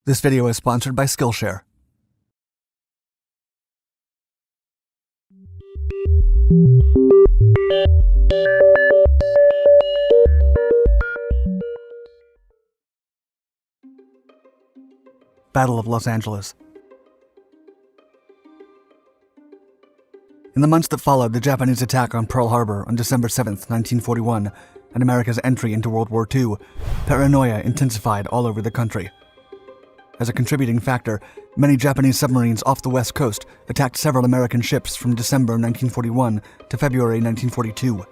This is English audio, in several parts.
This video is sponsored by Skillshare. Battle of Los Angeles. In the months that followed the Japanese attack on Pearl Harbor on December 7, 1941, and America's entry into World War II, paranoia intensified all over the country. As a contributing factor, many Japanese submarines off the West Coast attacked several American ships from December 1941 to February 1942.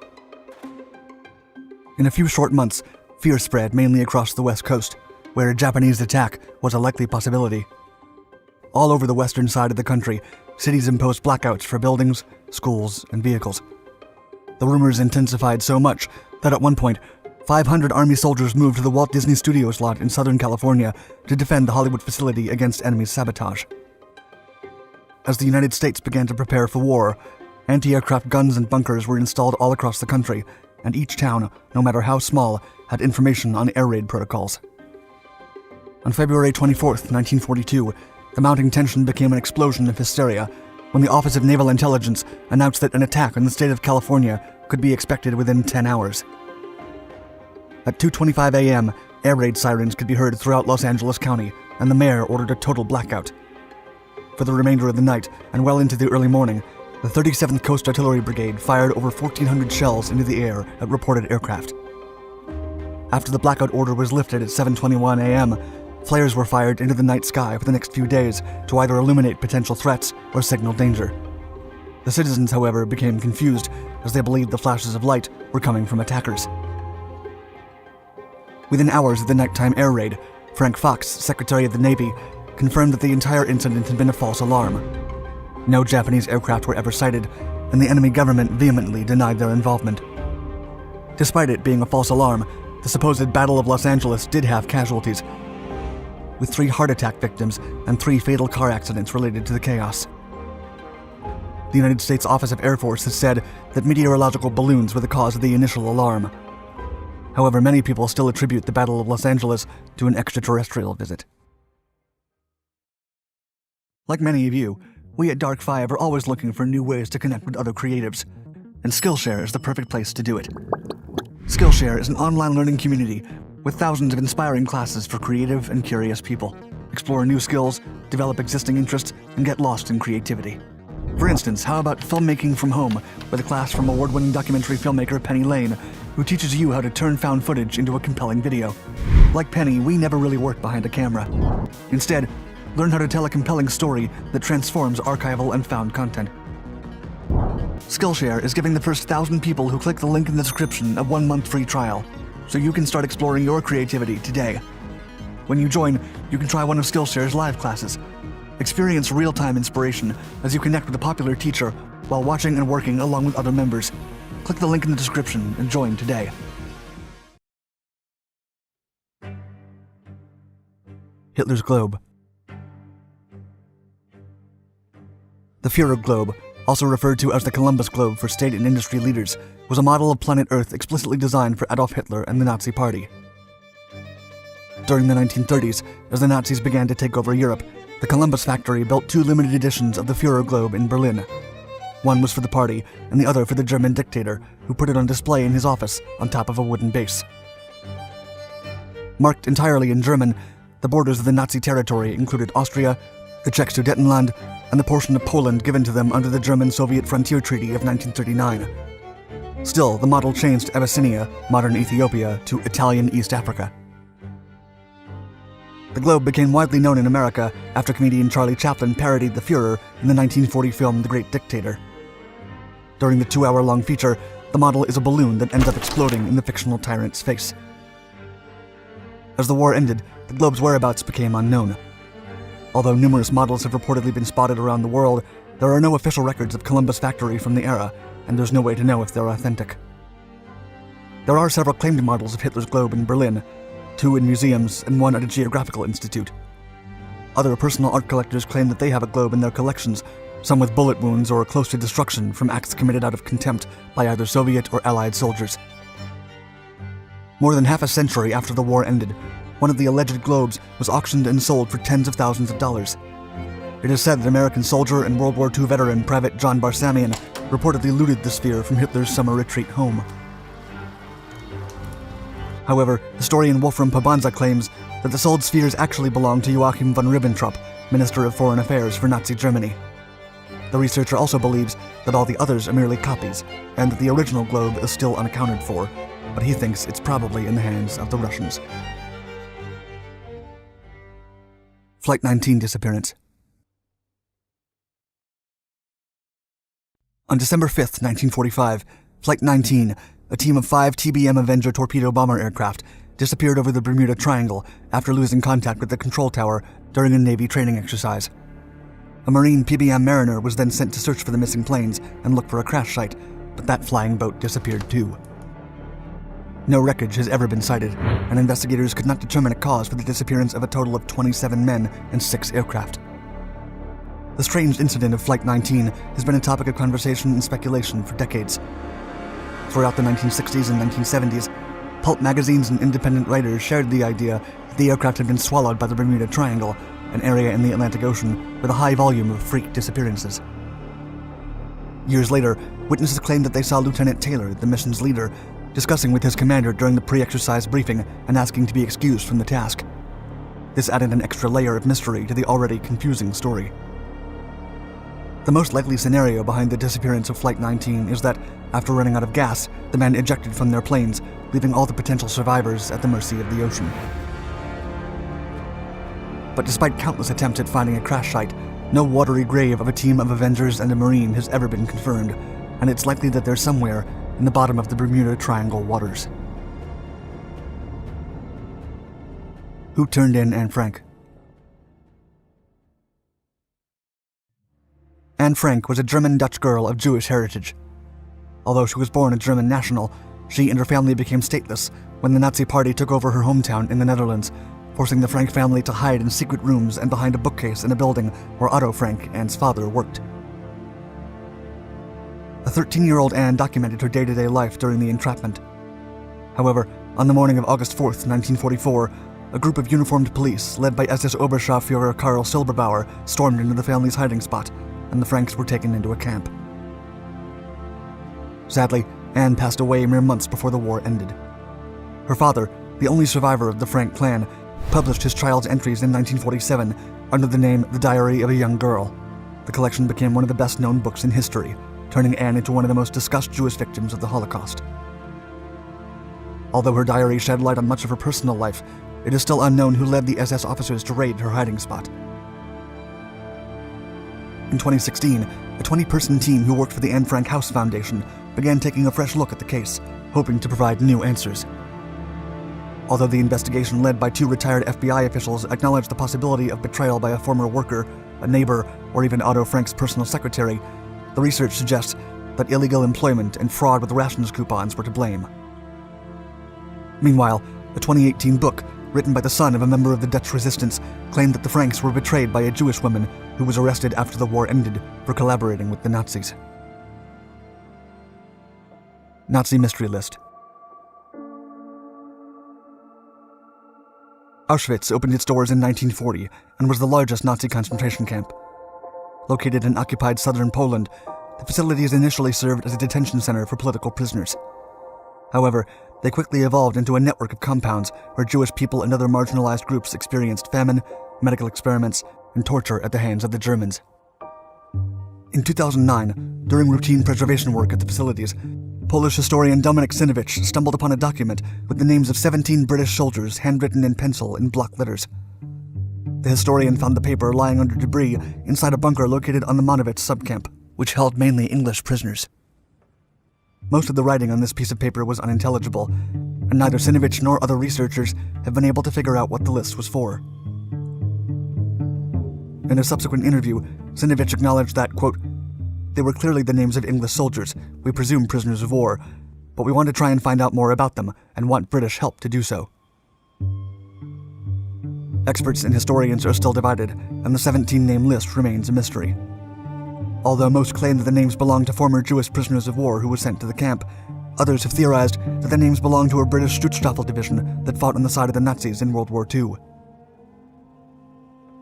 In a few short months, fear spread mainly across the West Coast, where a Japanese attack was a likely possibility. All over the western side of the country, cities imposed blackouts for buildings, schools, and vehicles. The rumors intensified so much that at one point, 500 Army soldiers moved to the Walt Disney Studios lot in Southern California to defend the Hollywood facility against enemy sabotage. As the United States began to prepare for war, anti-aircraft guns and bunkers were installed all across the country, and each town, no matter how small, had information on air raid protocols. On February 24, 1942, the mounting tension became an explosion of hysteria when the Office of Naval Intelligence announced that an attack on the state of California could be expected within 10 hours. At 2:25 a.m., air raid sirens could be heard throughout Los Angeles County, and the mayor ordered a total blackout. For the remainder of the night, and well into the early morning, the 37th Coast Artillery Brigade fired over 1,400 shells into the air at reported aircraft. After the blackout order was lifted at 7:21 a.m., flares were fired into the night sky for the next few days to either illuminate potential threats or signal danger. The citizens, however, became confused as they believed the flashes of light were coming from attackers. Within hours of the nighttime air raid, Frank Fox, Secretary of the Navy, confirmed that the entire incident had been a false alarm. No Japanese aircraft were ever sighted, and the enemy government vehemently denied their involvement. Despite it being a false alarm, the supposed Battle of Los Angeles did have casualties, with 3 heart attack victims and 3 fatal car accidents related to the chaos. The United States Office of Air Force has said that meteorological balloons were the cause of the initial alarm. However, many people still attribute the Battle of Los Angeles to an extraterrestrial visit. Like many of you, we at Dark 5 are always looking for new ways to connect with other creatives, and Skillshare is the perfect place to do it. Skillshare is an online learning community with thousands of inspiring classes for creative and curious people. Explore new skills, develop existing interests, and get lost in creativity. For instance, how about filmmaking from home with a class from award-winning documentary filmmaker Penny Lane, who teaches you how to turn found footage into a compelling video. Like Penny, we never really work behind a camera. Instead, learn how to tell a compelling story that transforms archival and found content. Skillshare is giving the first 1,000 people who click the link in the description a 1-month free trial, so you can start exploring your creativity today. When you join, you can try one of Skillshare's live classes. Experience real-time inspiration as you connect with a popular teacher while watching and working along with other members. Click the link in the description and join today. Hitler's Globe. The Führer Globe, also referred to as the Columbus Globe for state and industry leaders, was a model of planet Earth explicitly designed for Adolf Hitler and the Nazi Party. During the 1930s, as the Nazis began to take over Europe, the Columbus factory built 2 limited editions of the Führer Globe in Berlin. One was for the party, and the other for the German dictator, who put it on display in his office on top of a wooden base. Marked entirely in German, the borders of the Nazi territory included Austria, the Czech Sudetenland, and the portion of Poland given to them under the German-Soviet Frontier Treaty of 1939. Still, the model changed Abyssinia, modern Ethiopia, to Italian East Africa. The globe became widely known in America after comedian Charlie Chaplin parodied the Führer in the 1940 film The Great Dictator. During the 2-hour-long feature, the model is a balloon that ends up exploding in the fictional tyrant's face. As the war ended, the globe's whereabouts became unknown. Although numerous models have reportedly been spotted around the world, there are no official records of Columbus factory from the era, and there's no way to know if they're authentic. There are several claimed models of Hitler's globe in Berlin, 2 in museums and 1 at a geographical institute. Other personal art collectors claim that they have a globe in their collections, some with bullet wounds or close to destruction from acts committed out of contempt by either Soviet or Allied soldiers. More than half a century after the war ended, one of the alleged globes was auctioned and sold for tens of thousands of dollars. It is said that American soldier and World War II veteran Private John Barsamian reportedly looted the sphere from Hitler's summer retreat home. However, historian Wolfram Pabanza claims that the sold spheres actually belonged to Joachim von Ribbentrop, Minister of Foreign Affairs for Nazi Germany. The researcher also believes that all the others are merely copies, and that the original globe is still unaccounted for, but he thinks it's probably in the hands of the Russians. Flight 19 disappearance. On December 5th, 1945, Flight 19, a team of 5 TBM Avenger torpedo bomber aircraft, disappeared over the Bermuda Triangle after losing contact with the control tower during a Navy training exercise. A Marine PBM Mariner was then sent to search for the missing planes and look for a crash site, but that flying boat disappeared too. No wreckage has ever been sighted, and investigators could not determine a cause for the disappearance of a total of 27 men and 6 aircraft. The strange incident of Flight 19 has been a topic of conversation and speculation for decades. Throughout the 1960s and 1970s, pulp magazines and independent writers shared the idea that the aircraft had been swallowed by the Bermuda Triangle, an area in the Atlantic Ocean with a high volume of freak disappearances. Years later, witnesses claimed that they saw Lieutenant Taylor, the mission's leader, discussing with his commander during the pre-exercise briefing and asking to be excused from the task. This added an extra layer of mystery to the already confusing story. The most likely scenario behind the disappearance of Flight 19 is that, after running out of gas, the men ejected from their planes, leaving all the potential survivors at the mercy of the ocean. But despite countless attempts at finding a crash site, no watery grave of a team of Avengers and a Marine has ever been confirmed, and it's likely that they're somewhere in the bottom of the Bermuda Triangle waters. Who turned in Anne Frank? Anne Frank was a German-Dutch girl of Jewish heritage. Although she was born a German national, she and her family became stateless when the Nazi Party took over her hometown in the Netherlands, forcing the Frank family to hide in secret rooms and behind a bookcase in a building where Otto Frank, Anne's father, worked. A 13-year-old Anne documented her day-to-day life during the entrapment. However, on the morning of August 4th, 1944, a group of uniformed police, led by SS Oberscharführer Karl Silberbauer, stormed into the family's hiding spot, and the Franks were taken into a camp. Sadly, Anne passed away mere months before the war ended. Her father, the only survivor of the Frank clan, published his child's entries in 1947 under the name The Diary of a Young Girl. The collection became one of the best-known books in history, turning Anne into one of the most discussed Jewish victims of the Holocaust. Although her diary shed light on much of her personal life, it is still unknown who led the SS officers to raid her hiding spot. In 2016, a 20-person team who worked for the Anne Frank House Foundation began taking a fresh look at the case, hoping to provide new answers. Although the investigation led by 2 retired FBI officials acknowledged the possibility of betrayal by a former worker, a neighbor, or even Otto Frank's personal secretary, the research suggests that illegal employment and fraud with rations coupons were to blame. Meanwhile, a 2018 book, written by the son of a member of the Dutch resistance, claimed that the Franks were betrayed by a Jewish woman who was arrested after the war ended for collaborating with the Nazis. Nazi Mystery List. Auschwitz opened its doors in 1940 and was the largest Nazi concentration camp. Located in occupied southern Poland, the facilities initially served as a detention center for political prisoners. However, they quickly evolved into a network of compounds where Jewish people and other marginalized groups experienced famine, medical experiments, and torture at the hands of the Germans. In 2009, during routine preservation work at the facilities, Polish historian Dominik Sinowicz stumbled upon a document with the names of 17 British soldiers handwritten in pencil in block letters. The historian found the paper lying under debris inside a bunker located on the Monowitz subcamp, which held mainly English prisoners. Most of the writing on this piece of paper was unintelligible, and neither Sinowicz nor other researchers have been able to figure out what the list was for. In a subsequent interview, Sinowicz acknowledged that, quote, "They were clearly the names of English soldiers, we presume prisoners of war, but we want to try and find out more about them and want British help to do so." Experts and historians are still divided, and the 17-name list remains a mystery. Although most claim that the names belong to former Jewish prisoners of war who were sent to the camp, Others have theorized that the names belong to a British Schutzstaffel division that fought on the side of the Nazis in World War II.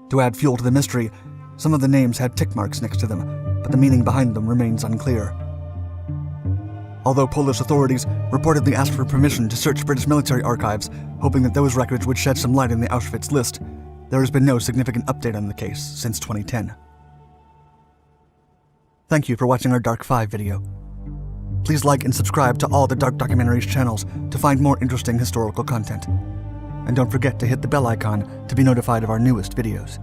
To add fuel to the mystery, some of the names had tick marks next to them, but the meaning behind them remains unclear. Although Polish authorities reportedly asked for permission to search British military archives, hoping that those records would shed some light on the Auschwitz list, there has been no significant update on the case since 2010. Thank you for watching our Dark 5 video. Please like and subscribe to all the Dark Documentaries channels to find more interesting historical content. And don't forget to hit the bell icon to be notified of our newest videos.